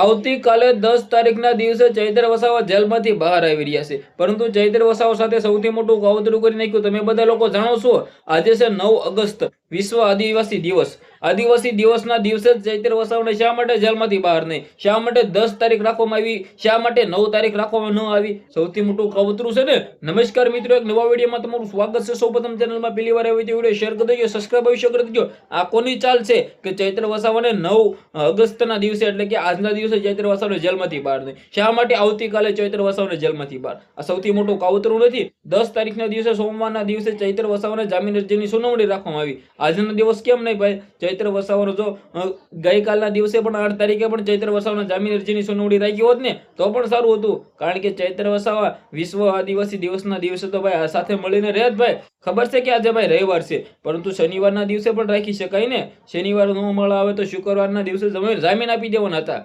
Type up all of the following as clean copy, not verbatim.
આવતીકાલે 10 તારીખના દિવસે ચૈત્ર વસાવા જેલમાંથી બહાર આવી રહ્યા છે, પરંતુ ચૈત્ર વસાવા સાથે સૌથી મોટું કાવતરું કરી નાખ્યું. તમે બધા લોકો જાણો છો, આજે છે 9 ઓગસ્ટ, વિશ્વ આદિવાસી દિવસ. આદિવાસી દિવસના દિવસે જ ચૈત્ર વસાવાને શા માટે જેલમાંથી બહાર નહીં, શા માટે 10 તારીખ રાખવામાં આવી, શા માટે 9 તારીખ રાખવામાં ન આવી? સૌથી મોટું કાવતરું છે ને. નમસ્કાર મિત્રો, એક નવા વિડીયોમાં તમારું સ્વાગત છે. સૌપ્રથમ ચેનલમાં પહેલી વાર આવી તો વિડીયો શેર કરી દેજો, સબસ્ક્રાઇબ અવશ્ય કરી દેજો. આ કોની ચાલ છે કે ચૈત્ર વસાવાને 9 ઓગસ્ટના દિવસે, એટલે કે આજના દિવસે ચૈત્ર વસાવાને જેલમાંથી બહાર નહીં? શા માટે આવતીકાલે ચૈત્ર વસાવાને જેલમાંથી બહાર? આ સૌથી મોટું કાવતરું નથી? 10 તારીખના દિવસે, સોમવારના દિવસે ચૈત્ર વસાવાને જામીન અરજીની સુનાવણી રાખવામાં આવી. આજનો દિવસ કેમ નહીં ભાઈ? ચૈત્ર વસાવાનો જો ગઈકાલના દિવસે પણ 8 તારીખે પણ ચૈત્ર વસાવાના જામીન અરજીની સુનાવણી રાખી હોત ને તો પણ સારું હતું, કારણ કે ચૈત્ર વસાવા વિશ્વ આદિવાસી દિવસના દિવસે તો ભાઈ સાથે મળીને રહે જ ભાઈ. ખબર છે કે આજે ભાઈ રવિવાર છે, પરંતુ શનિવારના દિવસે પણ રાખી શકાય ને. શનિવાર ન મળે આવે તો શુક્રવારના દિવસે જામીન આપી દેવાના હતા.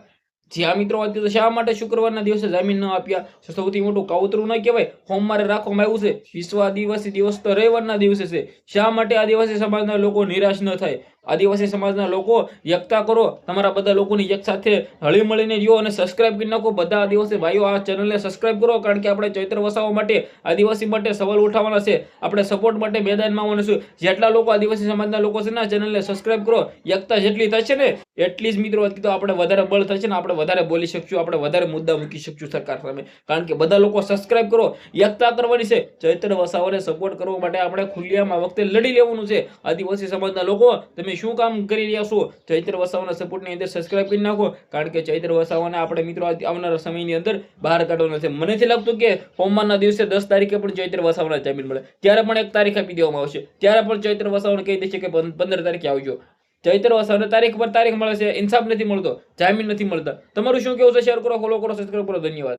જ્યાં મિત્રો હતી તો શા માટે શુક્રવારના દિવસે જામીન ન આપ્યા? સૌથી મોટું કાવતરું ન કહેવાય? સોમવારે રાખવામાં આવ્યું છે. વિશ્વ આદિવાસી દિવસ તો રવિવારના દિવસે છે. શા માટે આદિવાસી સમાજના લોકો નિરાશ ન થાય? આદિવાસી સમાજના લોકો એકતા કરો, તમારા બધા લોકોની એક સાથે હળી મળીને રહ્યો અને સબસ્ક્રાઇબ કરી નાખો. બધા આદિવાસી ભાઈઓ આ ચેનલને સબસ્ક્રાઇબ કરો, કારણ કે આપણે ચૈત્ર વસાવા માટે, આદિવાસી માટે સવાલ ઉઠાવવાના છે. આપણે સપોર્ટ માટે મેદાનમાં આવવાના છે. જેટલા લોકો આદિવાસી સમાજના લોકો છે ને, આ ચેનલને સબસ્ક્રાઇબ કરો. એકતા જેટલી થશે ને એટલી જ મિત્રો તો આપણે વધારે બળ થશે ને, આપણે વધારે બોલી શકશું, આપણે વધારે મુદ્દા મૂકી શકશું સરકાર સામે. કારણ કે બધા લોકો સબસ્ક્રાઇબ કરો, એકતા કરવાની છે. ચૈત્ર વસાવાને સપોર્ટ કરવા માટે આપણે ખુલ્લેઆમ આ વખતે લડી લેવાનું છે. આદિવાસી સમાજના લોકો, તમે શું કામ કરી રહ્યા છો? ચૈત્ર વસાવાના સપોર્ટની અંદર સબસ્ક્રાઇબ કરી નાખો, કારણ કે ચૈત્ર વસાવાને આપણે મિત્રો આવનારા સમયની અંદર બહાર કાઢવાના છે. મને નથી લાગતું કે સોમવારના દિવસે 10 તારીખે પણ ચૈત્ર વસાવાના જામીન મળે. ત્યારે પણ એક તારીખ આપી દેવામાં આવશે. ત્યારે પણ ચૈત્ર વસાવાને કહી દેશે કે 15 તારીખે આવજો. ચૈત્ર વસાવાને તારીખ પર તારીખ મળે છે, ઇન્સાફ નથી મળતો, જામીન નથી મળતા. તમારું શું કેવું છે? શેર કરો, ફોલો કરો, સબસ્ક્રાઇબ કરો. ધન્યવાદ.